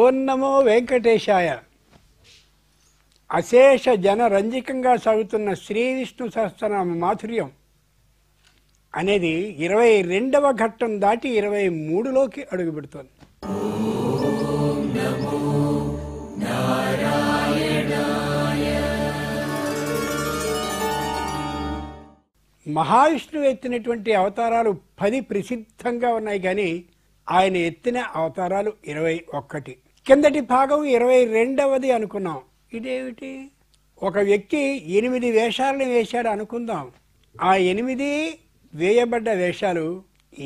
ఓం నమో వెంకటేశాయ. అశేష జనరంజికంగా సాగుతున్న శ్రీ విష్ణు సహస్రనామ మాధుర్యం అనేది 22వ ఘట్టం దాటి 23లోకి అడుగు పెడుతోంది. మహావిష్ణువు ఎత్తినటువంటి అవతారాలు 10 ప్రసిద్ధంగా ఉన్నాయి, కానీ ఆయన ఎత్తిన అవతారాలు 21. కిందటి భాగం 22వది అనుకున్నాం. ఇదేమిటి? ఒక వ్యక్తి 8 వేషాలను వేశాడు అనుకుందాం. ఆ 8 వేయబడ్డ వేషాలు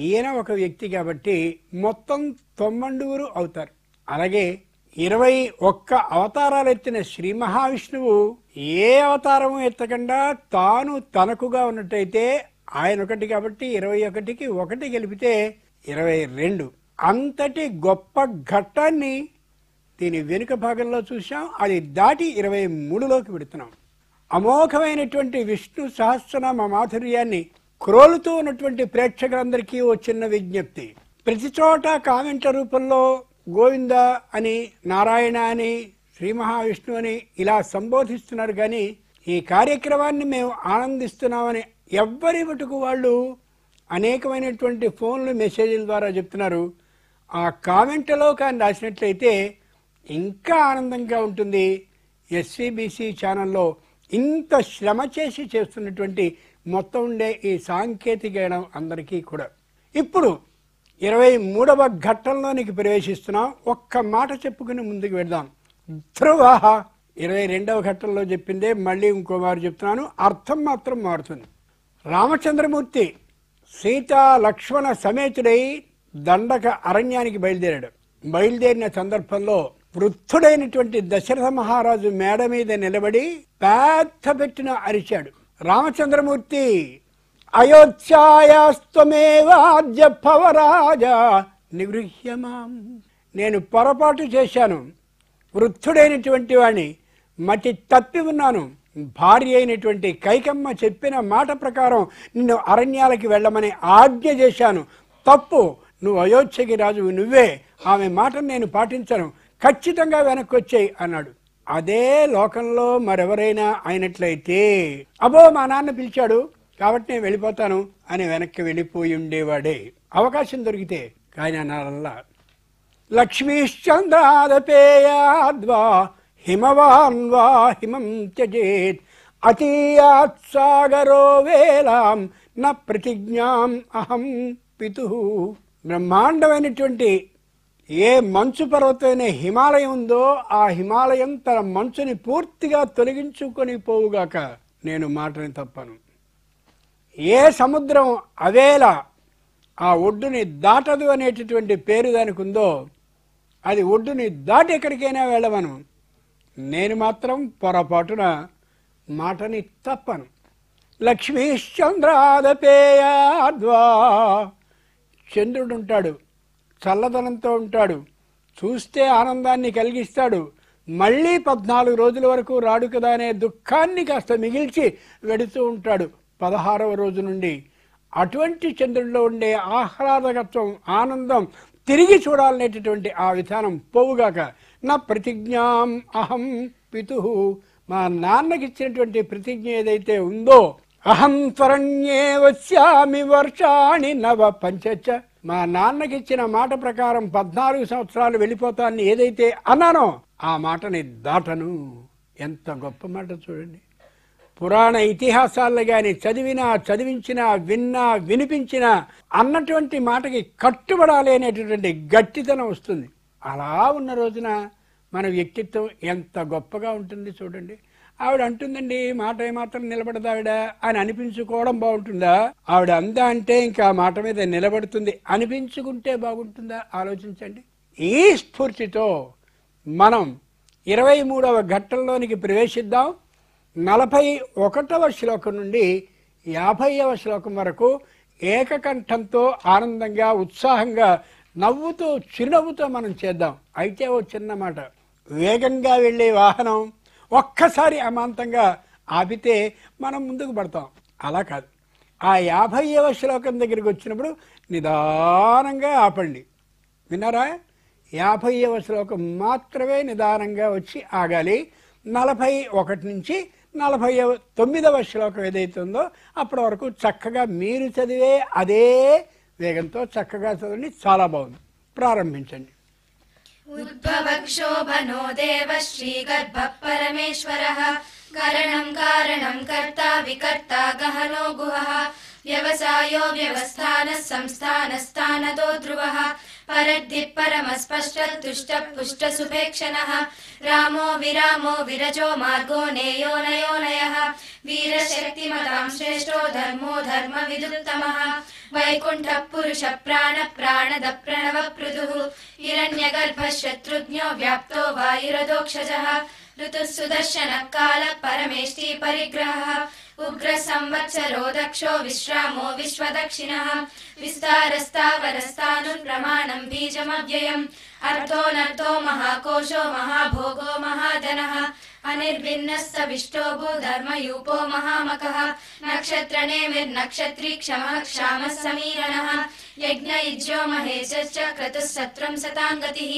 ఈయన ఒక వ్యక్తి కాబట్టి మొత్తం 90 అవుతారు. అలాగే 21 అవతారాలు ఎత్తిన శ్రీ మహావిష్ణువు ఏ అవతారము ఎత్తకుండా తాను తనకుగా ఉన్నట్టయితే ఆయన ఒకటి కాబట్టి 21కి 1 గెలిపితే 22. అంతటి గొప్ప ఘట్టాన్ని దీని వెనుక భాగంలో చూసాం. అది దాటి 23లోకి పెడుతున్నాం. అమోఘమైనటువంటి విష్ణు సహస్రనామ మాధుర్యాన్ని క్రోలుతూ ఉన్నటువంటి ప్రేక్షకులందరికీ ఓ చిన్న విజ్ఞప్తి. ప్రతి చోట కామెంట్ల రూపంలో గోవింద అని, నారాయణ అని, శ్రీ మహావిష్ణువు అని ఇలా సంబోధిస్తున్నారు, కానీ ఈ కార్యక్రమాన్ని మేము ఆనందిస్తున్నామని ఎవ్వరి మటుకు వాళ్ళు అనేకమైనటువంటి ఫోన్లు మెసేజ్ల ద్వారా చెప్తున్నారు. ఆ కామెంట్లో కానీ రాసినట్లయితే ఇంకా ఆనందంగా ఉంటుంది. ఎస్వీబీసీ ఛానల్లో ఇంత శ్రమ చేసి చేస్తున్నటువంటి మొత్తం ఉండే ఈ సాంకేతిక గణం అందరికీ కూడా. ఇప్పుడు 23వ ఘట్టంలోనికి ప్రవేశిస్తున్నాం. ఒక్క మాట చెప్పుకుని ముందుకు వెళ్దాం. ధ్రువ 22వ ఘట్టంలో చెప్పిందే మళ్ళీ ఇంకో మారు చెప్తున్నాను, అర్థం మాత్రం మారుతుంది. రామచంద్రమూర్తి సీతా లక్ష్మణ సమేతుడై దండక అరణ్యానికి బయలుదేరాడు. బయలుదేరిన సందర్భంలో వృద్ధుడైనటువంటి దశరథ మహారాజు మేడ మీద నిలబడి పెద్ద పెట్టిన అరిచాడు. రామచంద్రమూర్తి, అయోధ్యాయాస్త్వమేవాద్య భవరాజ నిగృహ్యమాం. నేను పొరపాటు చేశాను, వృద్ధుడైనటువంటి వాణ్ణి, మతి తప్పి ఉన్నాను. భార్య అయినటువంటి కైకమ్మ చెప్పిన మాట ప్రకారం నిన్ను అరణ్యాలకి వెళ్ళమని ఆజ్ఞ చేశాను. తప్పు, నువ్వు అయోధ్యకి రాజువు, నువ్వే. ఆమె మాటను నేను పాటించను, ఖచ్చితంగా వెనక్కి వచ్చేయి అన్నాడు. అదే లోకంలో మరెవరైనా అయినట్లయితే, అబో మా నాన్న పిలిచాడు కాబట్టి నేను వెళ్ళిపోతాను అని వెనక్కి వెళ్ళిపోయి ఉండేవాడే అవకాశం దొరికితే. కానీ అన్నారల్లా లక్ష్మీశ్చంద్రాదపేయాద్వా హిమవాన్ వా హిమం త్యజేత్ అతీయాత్ సాగరో వేలాం న ప్రతిజ్ఞాం అహం పితుః. బ్రహ్మాండమైనటువంటి ఏ మంచు పర్వతమైన హిమాలయం ఉందో ఆ హిమాలయం తన మంచుని పూర్తిగా తొలగించుకొని పోవుగాక, నేను మాటని తప్పను. ఏ సముద్రం అవేళ ఆ ఒడ్డుని దాటదు అనేటటువంటి పేరు దానికి ఉందో, అది ఒడ్డుని దాటి ఎక్కడికైనా వెళ్ళమను, నేను మాత్రం పొరపాటున మాటని తప్పను. లక్ష్మీశ్చంద్రాదపేయాద్వా. చంద్రుడు ఉంటాడు, చల్లదనంతో ఉంటాడు, చూస్తే ఆనందాన్ని కలిగిస్తాడు. మళ్ళీ 14 రోజుల వరకు రాడు కదా అనే దుఃఖాన్ని కాస్త మిగిల్చి వెడుతూ ఉంటాడు 16వ రోజు నుండి. అటువంటి చంద్రుడిలో ఉండే ఆహ్లాదకత్వం, ఆనందం తిరిగి చూడాలనేటటువంటి ఆ విధానం పోవుగాక. నా ప్రతిజ్ఞాం అహం పితుః. మా నాన్నకి ఇచ్చినటువంటి ప్రతిజ్ఞ ఏదైతే ఉందో, అహం త్వరణ్యే వస్యామి వర్షాణి నవ పంచచ. మా నాన్నకి ఇచ్చిన మాట ప్రకారం 14 సంవత్సరాలు వెళ్ళిపోతాన్ని ఏదైతే అన్నానో ఆ మాటని దాటను. ఎంత గొప్ప మాట చూడండి. పురాణ ఇతిహాసాల్లో కానీ చదివినా, చదివించినా, విన్నా, వినిపించినా అన్నటువంటి మాటకి కట్టుబడాలి అనేటటువంటి గట్టితనం వస్తుంది. అలా ఉన్న రోజున మన వ్యక్తిత్వం ఎంత గొప్పగా ఉంటుంది చూడండి. ఆవిడ అంటుందండి, మాట ఏమాత్రం నిలబడదు ఆవిడ అని అనిపించుకోవడం బాగుంటుందా? ఆవిడ అందా అంటే ఇంకా మాట మీద నిలబడుతుంది అనిపించుకుంటే బాగుంటుందా? ఆలోచించండి. ఈ స్ఫూర్తితో మనం 23వ ఘట్టంలోనికి ప్రవేశిద్దాం. 41వ శ్లోకం నుండి 50వ శ్లోకం వరకు ఏకకంఠంతో ఆనందంగా, ఉత్సాహంగా, నవ్వుతూ, చిరునవ్వుతో మనం చేద్దాం. అయితే ఓ చిన్న మాట, వేగంగా వెళ్ళే వాహనం ఒక్కసారి అమాంతంగా ఆపితే మనం ముందుకు పడతాం. అలా కాదు, ఆ 50వ శ్లోకం దగ్గరికి వచ్చినప్పుడు నిదానంగా ఆపండి. విన్నారా? 50వ శ్లోకం మాత్రమే నిదానంగా వచ్చి ఆగాలి. 41 నుంచి 49వ శ్లోకం ఏదైతుందో అప్పటి వరకు చక్కగా మీరు చదివే అదే వేగంతో చక్కగా చదవండి. చాలా బాగుంది. ప్రారంభించండి. ఉద్భవక్షోభనో దేవ శ్రీగర్భ పరమేశ్వరః కరణం కారణం కర్తా వికర్తా గహనో గుహః వ్యవసాయో వ్యవస్థాన సంస్థానస్థానతో ధ్రువః పరద్ధి పరమస్పష్ట తుష్ట పుష్ట సుభేక్షణః రామో విరామో విరజో మార్గో నేయో నయోనయః వీరశక్తిమతాం శ్రేష్టో ధర్మో ధర్మ విదుత్తమః వైకుంఠ పురుష ప్రాణ ప్రాణద ప్రణవ పృథుః హిరణ్యగర్భ శత్రుఘ్నో వ్యాప్తో వాయురదోక్షజః ఋతుః సుదర్శన కాల పరమేష్టి పరిగ్రహః ఉగ్ర సంవత్సరో దక్షో విశ్రామో విశ్వదక్షిణః విస్తారస్తావరస్తాను ప్రమాణం బీజమవ్యయం అర్థోనర్థో మహాకోశో మహాభోగో మహాధనః అనిర్విన్నస్త విష్టో భూధర్మయూపో మహామకః నక్షత్రనేమిర్నక్షత్రీ క్షమః క్షామः సమీరణः యజ్ఞయుజ్యో మహేశశ్చ క్రతుః సత్రం శతాంగతిః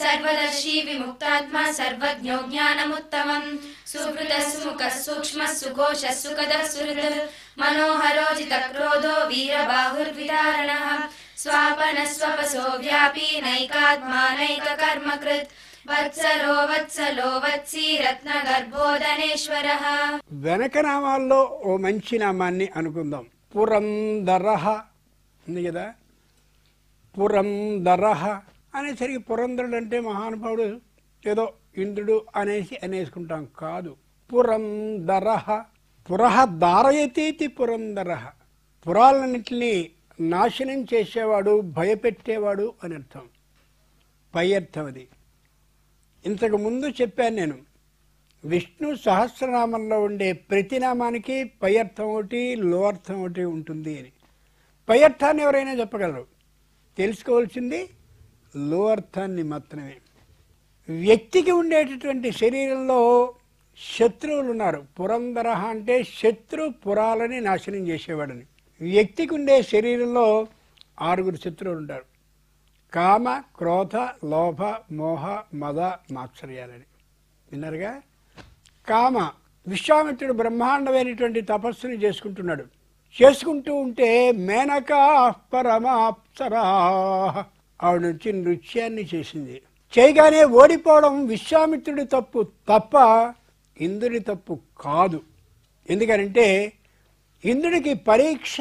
సర్వదర్శీ విముక్తాత్మా సర్వజ్ఞో జ్ఞానముత్తమం సుహృదః సుముఖः సూక్ష్మः సుఘోషः సుఖదः సుహృదः మనోహరోజిత క్రోధో వీరబాహుర్విదారణः స్వాపనः స్వపసో వ్యాపీ నైకాత్మా నైకకర్మకృత్ వత్సలో వత్సలో వత్సీ రత్న గర్భోదనేశ్వరః. వెనక నామాల్లో ఓ మంచి నామాన్ని అనుకుందాం. పురందరః ఉంది కదా. పురందరః అనేసరికి పురంధరుడు అంటే మహానుభావుడు ఏదో ఇంద్రుడు అనేసుకుంటాం కాదు. పురందరః పురః దారయతీతి పురందరః పురాలన్నింటినీ నాశనం చేసేవాడు భయపెట్టేవాడు అని అర్థం. పై అర్థం అది. ఇంతకు ముందు చెప్పాను నేను, విష్ణు సహస్రనామంలో ఉండే ప్రతి నామానికి పై అర్థం ఒకటి లో అర్థం ఒకటి ఉంటుంది అని. పై అర్థాన్ని ఎవరైనా చెప్పగలరు, తెలుసుకోవాల్సింది లో అర్థాన్ని మాత్రమే. వ్యక్తికి ఉండేటటువంటి శరీరంలో శత్రువులు ఉన్నారు. పురంధర అంటే శత్రు పురాలని నాశనం చేసేవాడని. వ్యక్తికి ఉండే శరీరంలో 6 శత్రువులు ఉంటారు. కామ క్రోధ లోభ మోహ మద మాత్సర్యాలని విన్నారుగా. కామ, విశ్వామిత్రుడు బ్రహ్మాండమైనటువంటి తపస్సుని చేసుకుంటున్నాడు. చేసుకుంటూ ఉంటే మేనకా పరమాప్సరా ఆవిడ నుంచి నృత్యాన్ని చేసింది. చేయగానే ఓడిపోవడం విశ్వామిత్రుడి తప్పు తప్ప ఇంద్రుడి తప్పు కాదు. ఎందుకనంటే ఇంద్రుడికి పరీక్ష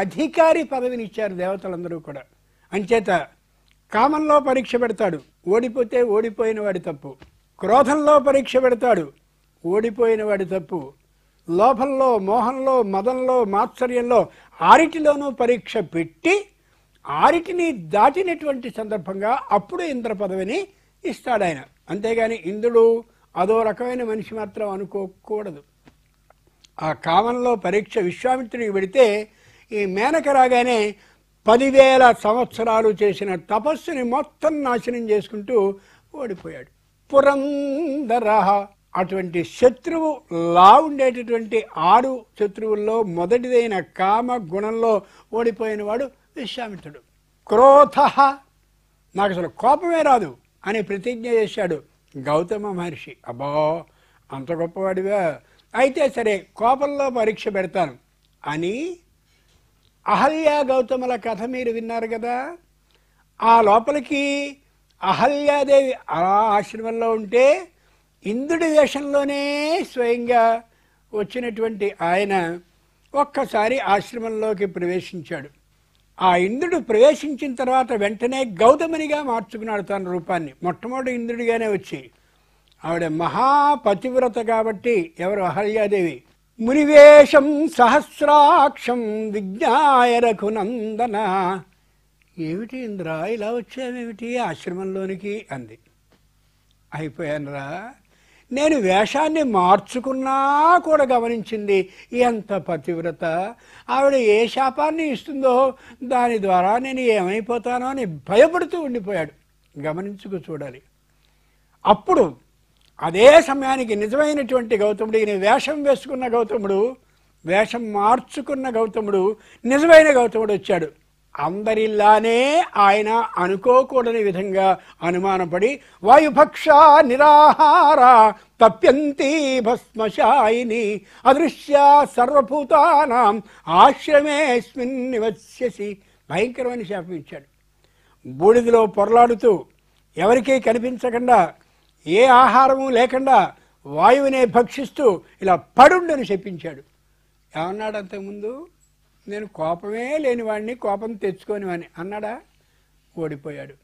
అధికారి పదవినిచ్చారు దేవతలందరూ కూడా. అంచేత కామంలో పరీక్ష పెడతాడు, ఓడిపోతే ఓడిపోయిన వాడి తప్పు. క్రోధంలో పరీక్ష పెడతాడు, ఓడిపోయిన వాడి తప్పు. లోభంలో మోహంలో మదంలో మాత్సర్యంలో 6లోనూ పరీక్ష పెట్టి 6 దాటినటువంటి సందర్భంగా అప్పుడు ఇంద్ర పదవిని ఇస్తాడు ఆయన. అంతేగాని ఇంద్రుడు అదో రకమైన మనిషి మాత్రం అనుకోకూడదు. ఆ కామంలో పరీక్ష విశ్వామిత్రుడికి పెడితే ఈ మేనక రాగానే 10,000 సంవత్సరాలు చేసిన తపస్సుని మొత్తం నాశనం చేసుకుంటూ ఓడిపోయాడు. పురంధర అటువంటి శత్రువు లా ఉండేటటువంటి 6 శత్రువుల్లో మొదటిదైన కామ గుణంలో ఓడిపోయిన వాడు విశ్వామిత్రుడు. క్రోధ, నాకు అసలు కోపమే రాదు అని ప్రతిజ్ఞ చేశాడు గౌతమ మహర్షి. అబ్బా అంత గొప్పవాడివా, అయితే సరే కోపంలో పరీక్ష పెడతాను అని. అహల్య గౌతముల కథ మీరు విన్నారు కదా. ఆ లోపలికి అహల్యాదేవి ఆ ఆశ్రమంలో ఉంటే ఇంద్రుడి వేషంలోనే స్వయంగా వచ్చినటువంటి ఆయన ఒక్కసారి ఆశ్రమంలోకి ప్రవేశించాడు. ఆ ఇంద్రుడు ప్రవేశించిన తర్వాత వెంటనే గౌతమునిగా మార్చుకున్నాడు తన రూపాన్ని. మొట్టమొదటి ఇంద్రుడిగానే వచ్చి, ఆవిడ మహాపతివ్రత కాబట్టి ఎవరు అహల్యాదేవి. మునివేషం సహస్రాక్షం విజ్ఞాయ రఘునందన. ఏమిటి ఇంద్ర ఇలా వచ్చావేమిటి ఆశ్రమంలోనికి అంది. అయిపోయానురా, నేను వేషాన్ని మార్చుకున్నా కూడా గమనించింది ఎంత పతివ్రత. ఆవిడ ఏ శాపాన్ని ఇస్తుందో దాని ద్వారా నేను ఏమైపోతానో అని భయపడుతూ ఉండిపోయాడు. గమనించుకు చూడాలి. అప్పుడు అదే సమయానికి నిజమైనటువంటి గౌతముడు, ఈయన వేషం వేసుకున్న గౌతముడు, వేషం మార్చుకున్న గౌతముడు, నిజమైన గౌతముడు వచ్చాడు. అందరిలానే ఆయన అనుకోకూడని విధంగా అనుమానపడి వాయుభక్ష నిరాహార తప్యంతి భస్మశాయిని అదృశ్య సర్వభూతానాం ఆశ్రమేస్మిన్ నివస్యసి భయంకరమైన శాపం ఇచ్చాడు. బూడిదలో పొరలాడుతూ ఎవరికీ కనిపించకుండా ఏ ఆహారము లేకుండా వాయువునే భక్షిస్తూ ఇలా పడుండని చెప్పించాడు. ఏమన్నాడు అంతకుముందు? నేను కోపమే లేనివాడిని, కోపం తెచ్చుకోనివాడిని అన్నాడా? ఓడిపోయాడు.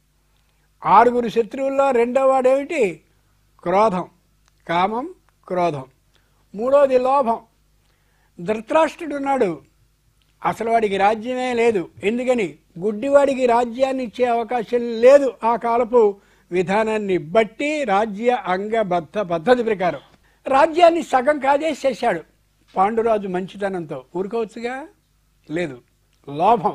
6 శత్రువుల్లో రెండో వాడేమిటి? క్రోధం, కామం, క్రోధం. మూడోది లోభం. ధృతరాష్ట్రుడు ఉన్నాడు, అసలు వాడికి రాజ్యమే లేదు. ఎందుకని? గుడ్డివాడికి రాజ్యాన్ని ఇచ్చే అవకాశం లేదు ఆ కాలపు విధానాన్ని బట్టి. రాజ్య అంగబద్ధ పద్ధతి ప్రకారం రాజ్యాన్ని సగం కాజేసేసాడు. పాండురాజు మంచితనంతో ఊరుకోవచ్చుగా? లేదు. లోభం,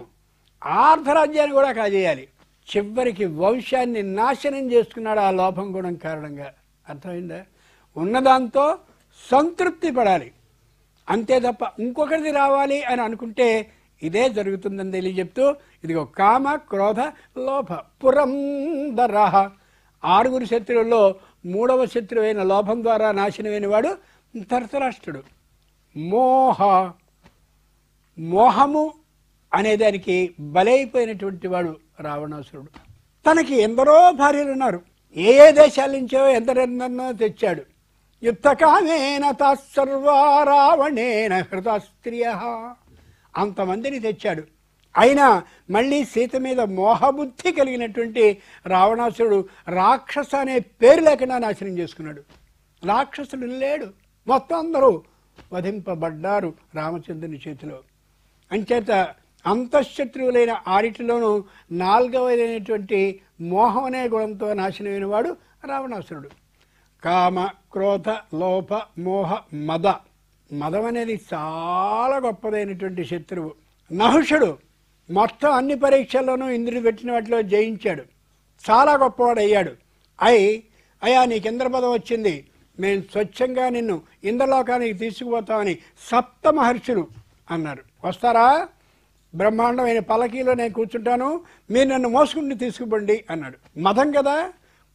ఆర్ధరాజ్యాన్ని కూడా కాజేయాలి. చివరికి వంశాన్ని నాశనం చేసుకున్నాడు ఆ లోభం గుణం కారణంగా. అర్థమైందా? ఉన్నదాంతో సంతృప్తి పడాలి అంతే తప్ప ఇంకొకరిది రావాలి అని అనుకుంటే ఇదే జరుగుతుందని తెలియజెప్తూ ఇదిగో కామ, క్రోధ, లోభ పురంధర 6 శత్రువుల్లో 3వ శత్రువైన లోభం ద్వారా నాశనమైన వాడు ధృతరాష్ట్రుడు. మోహము అనేదానికి బలైపోయినటువంటి వాడు రావణాసురుడు. తనకి ఎందరో భార్యలు ఉన్నారు, ఏ దేశాల నుంచో ఎందరెందరినో తెచ్చాడు. యుద్ధకామేన తస్సర్వా రావణేన హృతస్త్రియ అంతమందిని తెచ్చాడు. అయినా మళ్ళీ సీత మీద మోహబుద్ధి కలిగినటువంటి రావణాసురుడు రాక్షస అనే పేరు లేకుండా నాశనం చేసుకున్నాడు. రాక్షసుడు లేడు, మొత్తం అందరూ వధింపబడ్డారు రామచంద్రుని చేతిలో. అంచేత అంతఃశత్రువులైన 6లోనూ 4వదైనటువంటి మోహం అనే గుణంతో నాశనమైన వాడు రావణాసురుడు. కామ, క్రోధ, లోభ, మోహ, మద. మదం అనేది చాలా గొప్పదైనటువంటి శత్రువు. నహుషుడు మొత్తం అన్ని పరీక్షల్లోనూ ఇంద్రుడు పెట్టిన వాటిలో జయించాడు, చాలా గొప్పవాడు అయ్యాడు. అయ్యా నీకు ఇంద్రపదం వచ్చింది, మేము స్వచ్ఛంగా నిన్ను ఇంద్రలోకానికి తీసుకుపోతామని 7 మహర్షులు అన్నారు. వస్తారా? బ్రహ్మాండమైన పలకీలో నేను కూర్చుంటాను, మీరు నన్ను మోసుకుంటూ తీసుకుపోండి అన్నాడు. మదం కదా,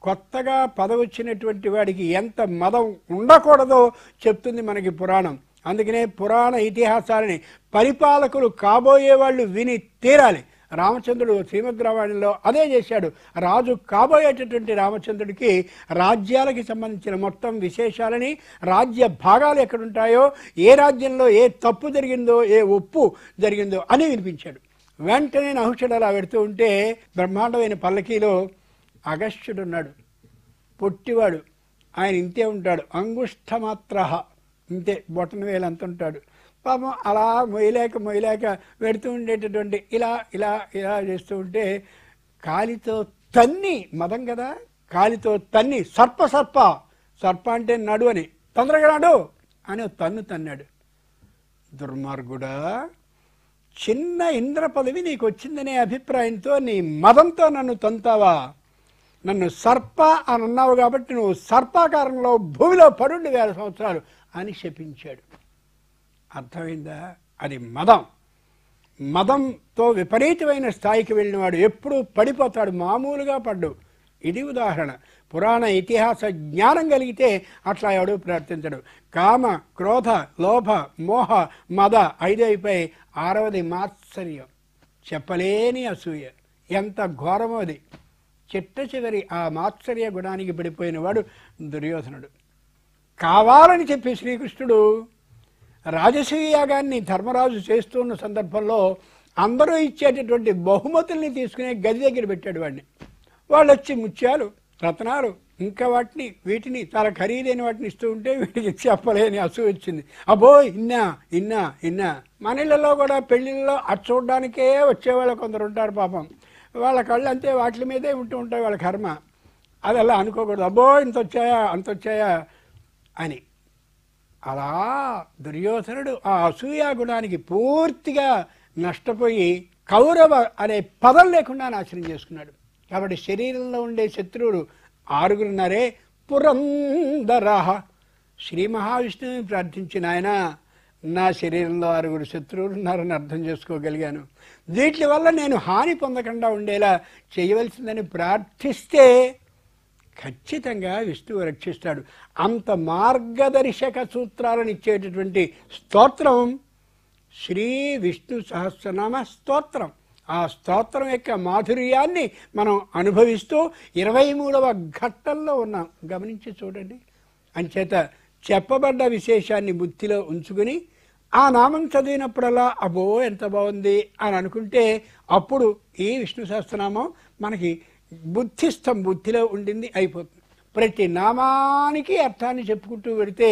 కొత్తగా పదవి వచ్చినటువంటి వాడికి ఎంత మదం ఉండకూడదో చెప్తుంది మనకి పురాణం. అందుకనే పురాణ ఇతిహాసాలని పరిపాలకులు కాబోయే వాళ్ళు విని తీరాలి. రామచంద్రుడు శ్రీమద్ రామాయణంలో అదే చేశాడు. రాజు కాబోయేటటువంటి రామచంద్రుడికి రాజ్యాలకి సంబంధించిన మొత్తం విశేషాలని, రాజ్య భాగాలు ఎక్కడుంటాయో, ఏ రాజ్యంలో ఏ తప్పు జరిగిందో, ఏ ఒప్పు జరిగిందో అని వినిపించాడు. వెంటనే నహుషుడు అలా పెడుతూ ఉంటే బ్రహ్మాండమైన పల్లకీలో అగస్త్యుడు ఉన్నాడు, పొట్టివాడు. ఆయన ఇంతే ఉంటాడు, అంగుష్ఠమాత్ర, ఇంతే బొటన వేలు అంత ఉంటాడు. పాపం అలా మొయ్యలేక పెడుతూ ఉండేటటువంటి ఇలా ఇలా ఇలా చేస్తూ ఉంటే కాలితో తన్ని, మదం కదా, కాలితో తన్ని సర్ప అంటే నడు అని, తొందరగా నడు అని తన్నాడు. దుర్మార్గుడా, చిన్న ఇంద్ర పదవి నీకు వచ్చిందనే అభిప్రాయంతో నీ మదంతో నన్ను తంతావా? నన్ను సర్ప అని అన్నావు కాబట్టి నువ్వు సర్పాకారంలో భూమిలో పడుండి 1000 సంవత్సరాలు అని శపించాడు. అర్థమైందా? అది మదం. మదంతో విపరీతమైన స్థాయికి వెళ్ళినవాడు ఎప్పుడూ పడిపోతాడు, మామూలుగా పడ్డు. ఇది ఉదాహరణ. పురాణ ఇతిహాస జ్ఞానం కలిగితే అట్లా ఎవడూ ప్రవర్తించడు. కామ, క్రోధ, లోభ, మోహ, మద 5 అయిపోయి 6వది మాత్సర్యం, చెప్పలేని అసూయ. ఎంత ఘోరమో అది. చిట్ట చివరి ఆ మాత్సర్య గుణానికి పడిపోయిన వాడు దుర్యోధనుడు. కావాలని చెప్పి శ్రీకృష్ణుడు రాజసూయ యాగాన్ని ధర్మరాజు చేస్తున్న సందర్భంలో అందరూ ఇచ్చేటటువంటి బహుమతుల్ని తీసుకునే గది దగ్గర పెట్టాడు వాడిని. వాళ్ళు వచ్చి ముత్యాలు, రత్నాలు, ఇంకా వీటిని చాలా ఖరీదైన వాటిని ఇస్తూ ఉంటే వీటికి చెప్పలేని అసూయ వచ్చింది. అబ్బో ఇన్నా. మన ఇళ్ళలో కూడా పెళ్ళిళ్ళలో అది చూడడానికే వచ్చేవాళ్ళు కొందరు ఉంటారు. పాపం వాళ్ళ కళ్ళు అంతే వాటి మీదే ఉంటూ ఉంటాయి, వాళ్ళ కర్మ. అది అలా అనుకోకూడదు, అబ్బో ఇంత వచ్చాయా అని. అలా దుర్యోధనుడు ఆ అసూయా గుణానికి పూర్తిగా నష్టపోయి కౌరవ అనే పదం లేకుండా నాశనం చేసుకున్నాడు. కాబట్టి శరీరంలో ఉండే శత్రువులు 6 పురంధర. శ్రీ మహావిష్ణువుని ప్రార్థించిన ఆయన నా శరీరంలో 6 శత్రువులు ఉన్నారని అర్థం చేసుకోగలిగాను. వీటి వల్ల నేను హాని పొందకుండా ఉండేలా చేయవలసిందని ప్రార్థిస్తే ఖచ్చితంగా విష్ణువు రక్షిస్తాడు. అంత మార్గదర్శక సూత్రాలను ఇచ్చేటటువంటి స్తోత్రం శ్రీ విష్ణు సహస్రనామ స్తోత్రం. ఆ స్తోత్రం యొక్క మాధుర్యాన్ని మనం అనుభవిస్తూ 23వ ఘట్టంలో ఉన్నాం. గమనించి చూడండి. అంచేత చెప్పబడ్డ విశేషాన్ని బుద్ధిలో ఉంచుకుని ఆ నామం చదివినప్పుడల్లా అబ్బో ఎంత బాగుంది అని అనుకుంటే అప్పుడు ఈ విష్ణు సహస్రనామం మనకి బుద్ధిలో ఉండింది అయిపోతుంది. ప్రతి నామానికి అర్థాన్ని చెప్పుకుంటూ వెళితే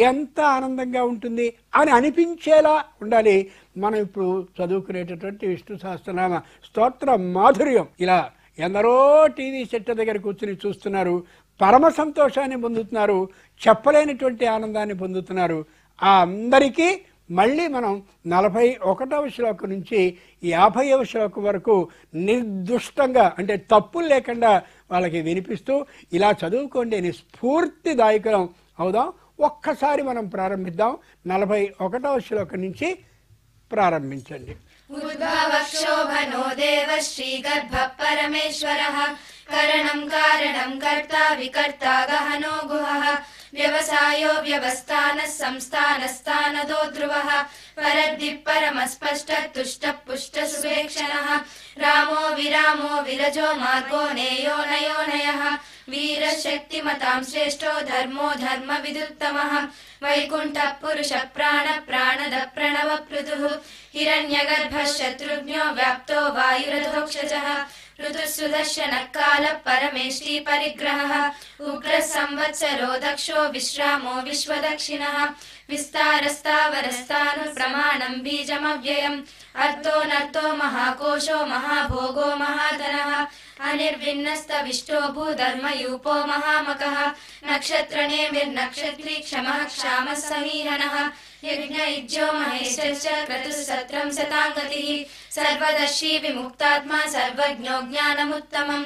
ఎంత ఆనందంగా ఉంటుంది అని అనిపించేలా ఉండాలి మనం ఇప్పుడు చదువుకునేటటువంటి విష్ణు సహస్రనామ స్తోత్ర మాధుర్యం. ఇలా ఎందరో టీవీ సెట్ దగ్గర కూర్చుని చూస్తున్నారు, పరమ సంతోషాన్ని పొందుతున్నారు, చెప్పలేనటువంటి ఆనందాన్ని పొందుతున్నారు. ఆ అందరికీ మళ్ళీ మనం 41వ శ్లోకం నుంచి 50వ శ్లోకం వరకు నిర్దుష్టంగా అంటే తప్పులు లేకుండా వాళ్ళకి వినిపిస్తూ ఇలా చదువుకోండి అని స్ఫూర్తిదాయకం అవుదాం. ఒక్కసారి మనం ప్రారంభిద్దాం. 41వ శ్లోకం నుంచి ప్రారంభించండి. ఉద్భవక్షోభనో దేవ శ్రీగర్భ పరమేశ్వరః కరణం కారణం కర్తా వికర్తా గహనో గుహః వ్యవసాయో వ్యవస్థానః సంస్థానస్థానదో ధ్రువః పరద్దిః పరమస్పష్టః తుష్టః పుష్టః సువేక్షణః రామో విరామో విరజో మార్గో నేయో నయో నయః వీరశక్తిమతాం శ్రేష్టో ధర్మో ధర్మ విదుత్తమః వైకుంఠః పురుష ప్రాణ ప్రాణద ప్రణవ పృథుః హిరణ్యగర్భః శత్రుఘ్నో వ్యాప్తో వాయురధోక్షజః ఋతు సుదర్శన కాల పరమేష్టి పరిగ్రహః ఉగ్ర సంవత్సరో దక్షో విశ్రామో విశ్వదక్షిణః విస్తారస్తావరస్తాను ప్రమాణం బీజమవ్యయం అర్థోనర్థో మహాకోశో మహాభోగో మహాధనః అనిర్విన్నస్తవిష్టో భూధర్మయూపో మహామకః నక్షత్రనేమిర్నక్షత్రీ క్షమః క్షామः సమీరణः యజ్ఞ ఇజ్జో మహేశ్చ క్రతుః సత్రం శతాంగతిః సర్వదర్శి విముక్తాత్మా సర్వజ్ఞో జ్ఞానముత్తమం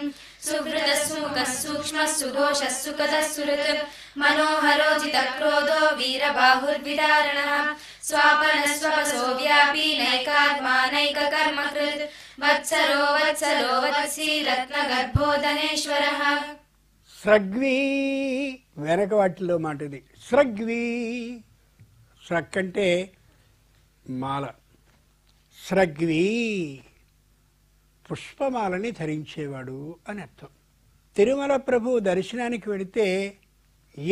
సుహృదః సుముఖః సూక్ష్మః సుఘోషః సుఖదః సుహృత్ మనోహరో జితక్రోధో వీరబాహుర్విదారణః స్వాపనః స్వపసో వ్యాపీ నైకాత్మా నైకకర్మకృత్ వత్సరో వత్సలో వత్సీ రత్నగర్భో ధనేశ్వరః. స్రగ్వీ వెనక వాటిలో మాట ఇది. స్రగ్వీ స్రక్ అంటే మాల, స్రగ్వీ పుష్పమాలని ధరించేవాడు అని అర్థం. తిరుమల ప్రభు దర్శనానికి వెళితే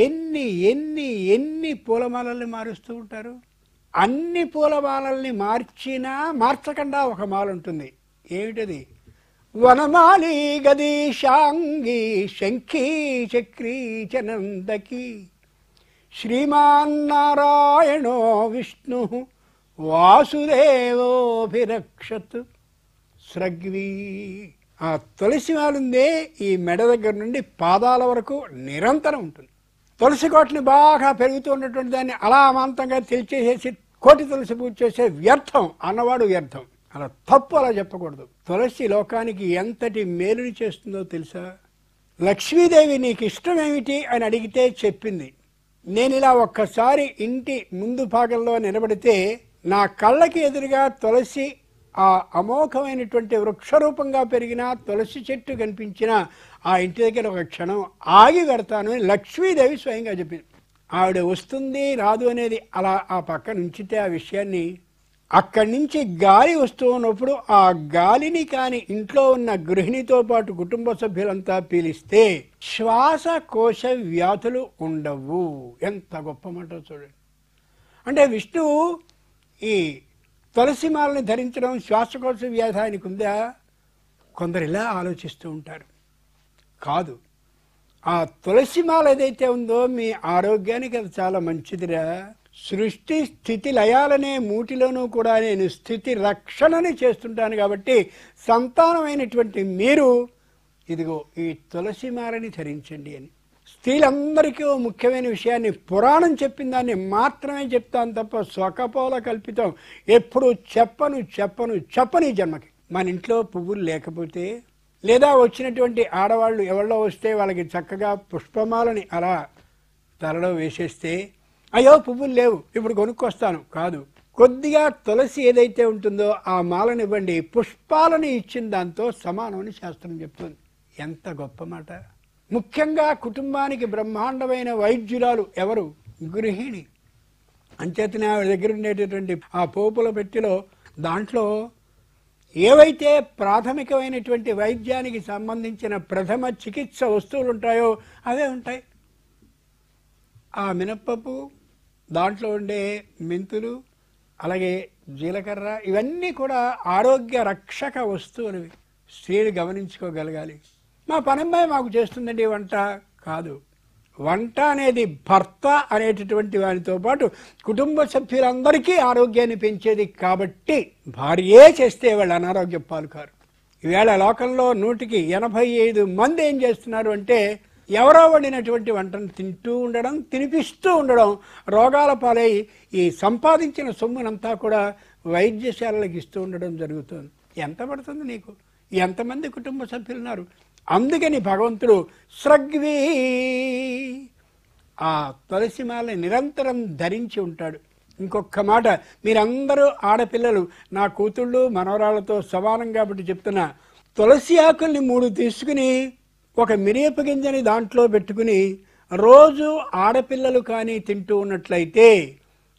ఎన్ని ఎన్ని ఎన్ని పూలమాలల్ని మారుస్తూ ఉంటారు. అన్ని పూలమాలల్ని మార్చినా మార్చకుండా ఒక మాల ఉంటుంది. ఏమిటది? వనమాలి గదీశాంగి శంఖీ చక్రీ చనందకి శ్రీమాన్నారాయణో విష్ణు వాసుదేవోభిరక్షత్. స్రగ్వీ ఆ తులసి మాలుందే ఈ మెడ దగ్గర నుండి పాదాల వరకు నిరంతరం ఉంటుంది. తులసి కోటని బాగా పెరుగుతూ ఉన్నటువంటి దాన్ని అలా అమాంతంగా తెలిచేసేసి కోటి తులసి పూజ చేసే వ్యర్థం అన్నవాడు వ్యర్థం. అలా తప్పు, అలా చెప్పకూడదు. తులసి లోకానికి ఎంతటి మేలుని చేస్తుందో తెలుసా? లక్ష్మీదేవి నీకు ఇష్టమేమిటి అని అడిగితే చెప్పింది. నేను ఇలా ఒక్కసారి ఇంటి ముందు భాగంలో నిలబడితే నా కళ్ళకి ఎదురుగా తులసి ఆ అమోఘమైనటువంటి వృక్షరూపంగా పెరిగిన తులసి చెట్టు కనిపించిన ఆ ఇంటి దగ్గర ఒక క్షణం ఆగి పెడతాను అని లక్ష్మీదేవి స్వయంగా చెప్పింది. ఆవిడ వస్తుంది రాదు అనేది అలా ఆ పక్కన ఉంచితే ఆ విషయాన్ని అక్కడి నుంచి గాలి వస్తూ ఉన్నప్పుడు ఆ గాలిని కాని ఇంట్లో ఉన్న గృహిణితో పాటు కుటుంబ సభ్యులంతా పీలిస్తే శ్వాసకోశ వ్యాధులు ఉండవు. ఎంత గొప్ప మాట చూడండి. అంటే విష్ణువు ఈ తులసిమాలని ధరించడం శ్వాసకోశ వ్యాధి ఆయనకు ఉందా? కొందరు ఇలా ఆలోచిస్తూ ఉంటారు. కాదు, ఆ తులసిమాల ఏదైతే ఉందో మీ ఆరోగ్యానికి అది చాలా మంచిదిరా. సృష్టి స్థితి లయాలనే మూటిలోనూ కూడా నేను స్థితి రక్షణని చేస్తుంటాను కాబట్టి సంతానమైనటువంటి మీరు ఇదిగో ఈ తులసిమాలని ధరించండి అని. స్త్రీలందరికీ ఓ ముఖ్యమైన విషయాన్ని పురాణం చెప్పిన దాన్ని మాత్రమే చెప్తాను తప్ప స్వకపోల కల్పితం ఎప్పుడు చెప్పను చెప్పను చెప్పని జన్మకి. మన ఇంట్లో పువ్వులు లేకపోతే లేదా వచ్చినటువంటి ఆడవాళ్ళు ఎవరిలో వస్తే వాళ్ళకి చక్కగా పుష్పమాలని అలా తలలో వేసేస్తే అయ్యో పువ్వులు లేవు ఇప్పుడు కొనుక్కొస్తాను కాదు. కొద్దిగా తులసి ఏదైతే ఉంటుందో ఆ మాలను ఇవ్వండి, పుష్పాలను ఇచ్చిన దాంతో సమానమని శాస్త్రం చెప్తుంది. ఎంత గొప్ప మాట. ముఖ్యంగా కుటుంబానికి బ్రహ్మాండమైన వైద్యురాలు ఎవరు? గృహిణి. అంచేతనే ఆవిడ దగ్గర ఉండేటటువంటి ఆ పోపుల పెట్టెలో దాంట్లో ఏవైతే ప్రాథమికమైనటువంటి వైద్యానికి సంబంధించిన ప్రథమ చికిత్స వస్తువులు ఉంటాయో అవే ఉంటాయి. ఆ మినప్పప్పు, దాంట్లో ఉండే మెంతులు, అలాగే జీలకర్ర, ఇవన్నీ కూడా ఆరోగ్య రక్షక వస్తువులు. స్త్రీలు గమనించుకోగలగాలి. మా పనమ్మాయి మాకు చేస్తుందండి వంట కాదు. వంట అనేది భర్త అనేటటువంటి వారితో పాటు కుటుంబ సభ్యులందరికీ ఆరోగ్యాన్ని పెంచేది కాబట్టి భార్యే చేస్తే వాళ్ళు అనారోగ్య పాలు కారు. ఈవేళ లోకంలో 100కి 85 మంది ఏం చేస్తున్నారు అంటే ఎవరో వండినటువంటి వంటను తింటూ ఉండడం, తినిపిస్తూ ఉండడం, రోగాల పాలై ఈ సంపాదించిన సొమ్మునంతా కూడా వైద్యశాలలకు ఇస్తూ ఉండడం జరుగుతుంది. ఎంత పడుతుంది నీకు? ఎంతమంది కుటుంబ సభ్యులు ఉన్నారు? అందుకని భగవంతుడు స్రగ్వీ ఆ తులసిమాలని నిరంతరం ధరించి ఉంటాడు. ఇంకొక మాట, మీరందరూ ఆడపిల్లలు, నా కూతుళ్ళు మనవరాళ్లతో సమానం కాబట్టి చెప్తున్నా, తులసి ఆకుల్ని 3 తీసుకుని ఒక మిరియపు గింజని దాంట్లో పెట్టుకుని రోజు ఆడపిల్లలు కానీ తింటూ ఉన్నట్లయితే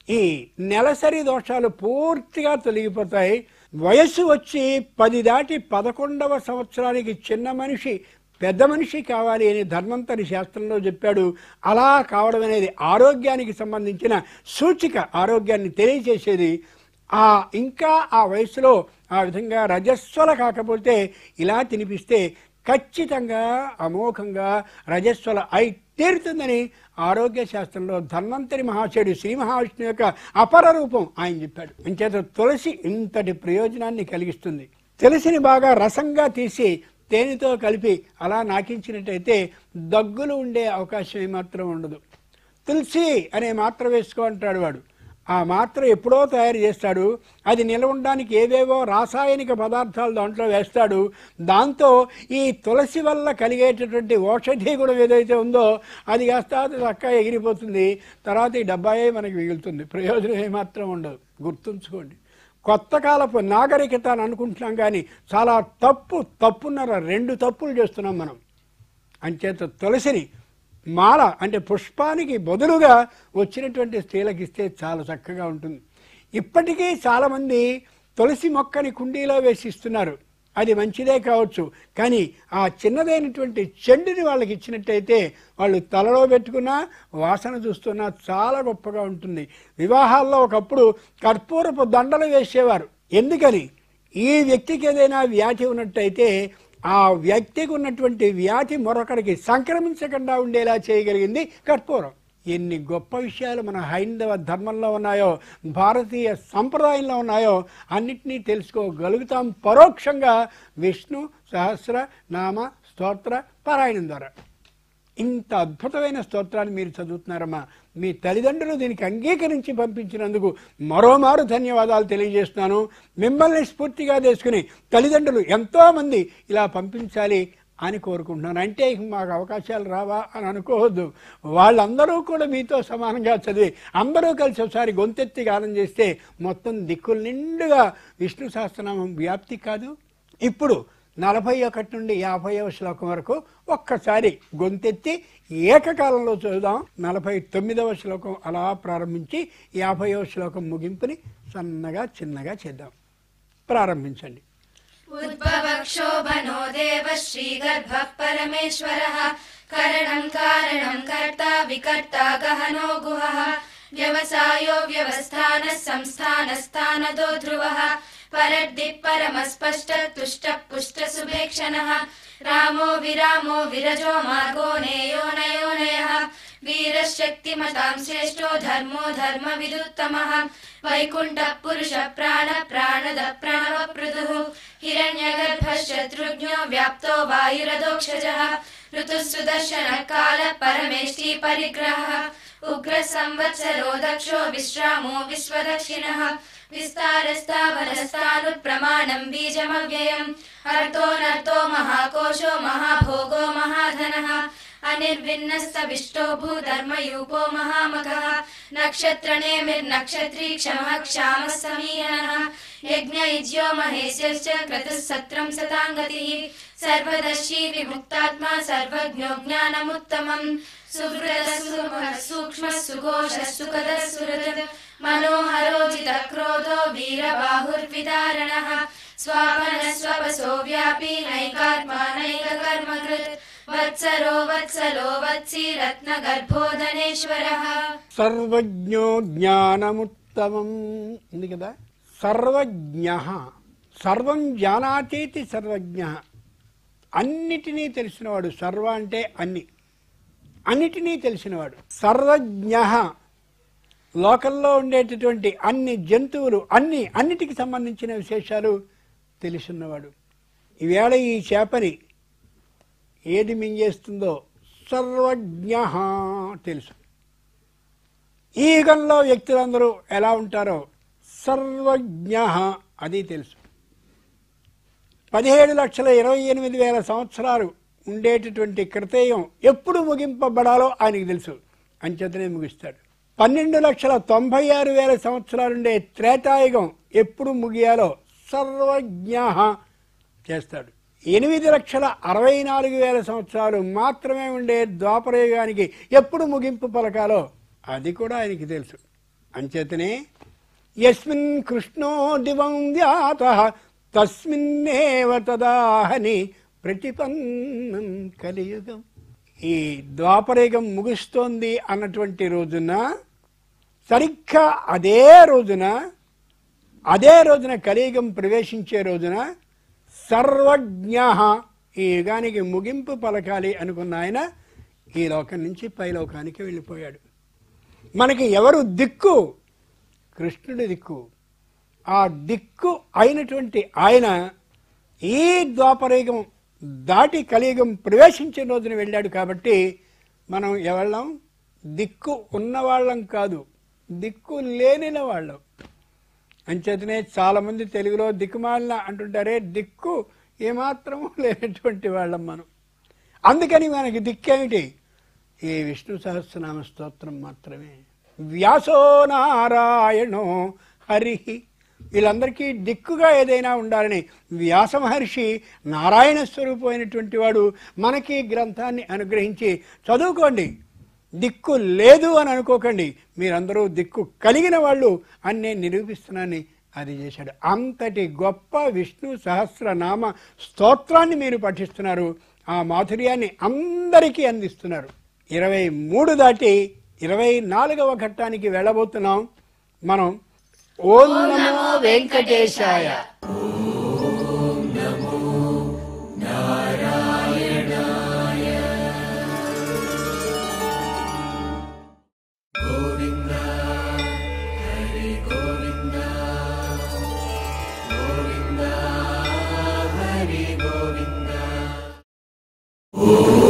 ఈ నెలసరి దోషాలు పూర్తిగా తొలగిపోతాయి. వయస్సు వచ్చి 10 దాటి 11వ సంవత్సరానికి చిన్న మనిషి పెద్ద మనిషి కావాలి అని ధన్వంతరి శాస్త్రంలో చెప్పాడు. అలా కావడం అనేది ఆరోగ్యానికి సంబంధించిన సూచిక, ఆరోగ్యాన్ని తెలియజేసేది. ఇంకా ఆ వయసులో ఆ విధంగా రజస్వల కాకపోతే ఇలా తినిపిస్తే ఖచ్చితంగా అమోఘంగా రజస్వల అయి తీరుతుందని ఆరోగ్య శాస్త్రంలో ధన్వంతరి మహాశయుడు శ్రీ మహావిష్ణువు యొక్క అపర రూపం ఆయన చెప్పాడు. ఇంచేత తులసి ఇంతటి ప్రయోజనాన్ని కలిగిస్తుంది. తులసిని బాగా రసంగా తీసి తేనెతో కలిపి అలా నాకించినట్టయితే దగ్గులు ఉండే అవకాశం ఏమాత్రం ఉండదు. తులసి అనే మాత్ర వేసుకో అంటాడు వాడు. ఆ మాత్ర ఎప్పుడో తయారు చేస్తాడు. అది నిల్వ ఉండడానికి ఏవేవో రాసాయనిక పదార్థాలు దాంట్లో వేస్తాడు. దాంతో ఈ తులసి వల్ల కలిగేటటువంటి ఔషధి కూడా ఏదైతే ఉందో అది కాస్త చక్కగా ఎగిరిపోతుంది. తర్వాత ఈ డబ్బాయే మనకి మిగులుతుంది. ప్రయోజనం ఏమాత్రం ఉండదు. గుర్తుంచుకోండి. కొత్త కాలపు నాగరికత అని అనుకుంటున్నాం కానీ చాలా తప్పున్నర 2 తప్పులు చేస్తున్నాం మనం. అంచేత తులసిని మాల అంటే పుష్పానికి బదులుగా వచ్చినటువంటి స్త్రీలకు ఇస్తే చాలా చక్కగా ఉంటుంది. ఇప్పటికీ చాలామంది తులసి మొక్కని కుండీలో వేసి ఇస్తున్నారు. అది మంచిదే కావచ్చు, కానీ ఆ చిన్నదైనటువంటి చెండుని వాళ్ళకి ఇచ్చినట్టయితే వాళ్ళు తలలో పెట్టుకున్నా వాసన చూస్తున్నా చాలా గొప్పగా ఉంటుంది. వివాహాల్లో ఒకప్పుడు కర్పూరపు దండలు వేసేవారు. ఎందుకని? ఈ వ్యక్తికి ఏదైనా వ్యాధి ఉన్నట్టయితే ఆ వ్యక్తికి ఉన్నటువంటి వ్యాధి మరొకరికి సంక్రమించకుండా ఉండేలా చేయగలిగింది కర్పూరం. ఎన్ని గొప్ప విషయాలు మన హైందవ ధర్మంలో ఉన్నాయో, భారతీయ సంప్రదాయంలో ఉన్నాయో అన్నిటినీ తెలుసుకోగలుగుతాం పరోక్షంగా విష్ణు సహస్ర నామ స్తోత్ర పారాయణం ద్వారా. ఇంత అద్భుతమైన స్తోత్రాన్ని మీరు చదువుతున్నారమ్మా. మీ తల్లిదండ్రులు దీనికి అంగీకరించి పంపించినందుకు మరోమారు ధన్యవాదాలు తెలియజేస్తున్నాను. మిమ్మల్ని స్ఫూర్తిగా తీసుకుని తల్లిదండ్రులు ఎంతోమంది ఇలా పంపించాలి అని కోరుకుంటున్నాను. అంటే మాకు అవకాశాలు రావా అని అనుకోవద్దు. వాళ్ళందరూ కూడా మీతో సమానంగా చదివి అందరూ కలిసి ఒకసారి గొంతెత్తి గానం చేస్తే మొత్తం దిక్కుల నిండుగా విష్ణు సహస్రనామం వ్యాప్తి కాదు. ఇప్పుడు 41 నుండి 50వ శ్లోకం వరకు ఒక్కసారి గొంతెత్తి ఏకకాలంలో చదువుదాం. 49వ శ్లోకం అలా ప్రారంభించి 50వ శ్లోకం ముగింపుని సన్నగా చిన్నగా చేద్దాం. ప్రారంభించండి. ఉద్భవక్షోభనో దేవ శ్రీగర్భ పరమేశ్వరః కరణం కారణం కర్తా వికర్తా గహనో గుహః వ్యవసాయో వ్యవస్థాన సంస్థాన స్థానదో ధ్రువః పరద్ది పరమస్పష్ట తుష్ట పుష్ట సుభేక్షణః రామో విరామో విరజో మార్గో నేయో నయోనయః వీరశక్తిమతాం శ్రేష్టో ధర్మో ధర్మ విదుత్తమః వైకుంఠ పురుష ప్రాణ ప్రాణద ప్రణవ పృథుః హిరణ్యగర్భ శత్రుఘ్నో వ్యాప్తో వాయురదోక్షజః ఋతు సుదర్శన కాల పరమేష్టి పరిగ్రహః ఉగ్ర సంవత్సరో దక్షో విశ్రామో విశ్వదక్షిణః విస్తారస్తావనస్థానుప్రమాణం బీజమవ్యయం అర్థో నర్థో మహాకోశో మహాభోగో మహాధనః अनिर्विन्नस्तविष्टो भूधर्मयूपो महामघः नक्षत्रनेमिर्नक्षत्री क्षमः क्षामः समीहनः यज्ञयुज्यो महेश्यश्च क्रतुः सत्रं सताङ्गतिः सर्वदर्शी विमुक्तात्मा सर्वज्ञो ज्ञानमुत्तमम् सुहृदः सूक्ष्मः सुघोषः सुखदः सुहृद् मनोहरोजितक्रोधो वीरबाहुर्विदारणः स्वापनः स्वपसो व्यापी नैकात्मा नैककर्मकृत् वत्सरो वत्सलो वत्सी रत्नगर्भोधनेश्वरः సర్వజ్ఞో జ్ఞానముత్తమం ఉంది కదా. సర్వజ్ఞ, సర్వం జానాతీతి సర్వజ్ఞ, అన్నిటినీ తెలిసినవాడు. సర్వ అంటే అన్ని, అన్నిటినీ తెలిసినవాడు. సర్వజ్ఞ, లోకంలో ఉండేటటువంటి అన్ని జంతువులు అన్నిటికి సంబంధించిన విశేషాలు తెలిసినవాడు. ఈవేళ ఈ చేపని ఏది మింగేస్తుందో సర్వజ్ఞ తెలుసు. ఈ యుగంలో వ్యక్తులందరూ ఎలా ఉంటారో సర్వజ్ఞ అది తెలుసు. 17,28,000 సంవత్సరాలు ఉండేటటువంటి కృతయుగం ఎప్పుడు ముగింపబడాలో ఆయనకు తెలుసు, అంచేతనే ముగిస్తాడు. 12,96,000 సంవత్సరాలుండే త్రేతాయుగం ఎప్పుడు ముగియాలో సర్వజ్ఞ చేస్తాడు. 8,64,000 సంవత్సరాలు మాత్రమే ఉండే ద్వాపరయుగానికి ఎప్పుడు ముగింపు పలకాలో అది కూడా ఆయనకి తెలుసు. అంచేతనే యస్మిన్ కృష్ణో దివం వ్యాతః తస్మిన్నేవ తదాహని ప్రతిపన్నం కలియుగం. ఈ ద్వాపరయుగం ముగుస్తోంది అన్నటువంటి రోజున, సరిగ్గా అదే రోజున కలియుగం ప్రవేశించే రోజున సర్వజ్ఞ, ఈ యుగానికి ముగింపు పలకాలి అనుకున్న ఆయన ఈ లోకం నుంచి పైలోకానికి వెళ్ళిపోయాడు. మనకి ఎవరు దిక్కు? కృష్ణుడి దిక్కు. ఆ దిక్కు అయినటువంటి ఆయన ఈ ద్వాపరయుగం దాటి కలియుగం ప్రవేశించిన రోజున వెళ్ళాడు. కాబట్టి మనం ఎవళ్ళం? దిక్కు ఉన్నవాళ్ళం కాదు, దిక్కు లేనిన వాళ్ళం. అంచేతనే చాలామంది తెలుగులో దిక్కుమాలిన అంటుంటారే, దిక్కు ఏమాత్రము లేనటువంటి వాళ్ళం మనం. అందుకని మనకి దిక్కేమిటి? ఈ విష్ణు సహస్రనామ స్తోత్రం మాత్రమే. వ్యాసో నారాయణో హరి, వీళ్ళందరికీ దిక్కుగా ఏదైనా ఉండాలని వ్యాస మహర్షి నారాయణ స్వరూపమైనటువంటి వాడు మనకి గ్రంథాన్ని అనుగ్రహించి చదువుకోండి. దిక్కు లేదు అని అనుకోకండి, మీరందరూ దిక్కు కలిగిన వాళ్ళు అని నేను నిరూపిస్తున్నానని అది చేశాడు. అంతటి గొప్ప విష్ణు సహస్రనామ స్తోత్రాన్ని మీరు పఠిస్తున్నారు, ఆ మాధుర్యాన్ని అందరికీ అందిస్తున్నారు. 23 దాటి 24వ ఘట్టానికి వెళ్ళబోతున్నాం మనం. ఓం నమో వెంకటేశాయ. Oh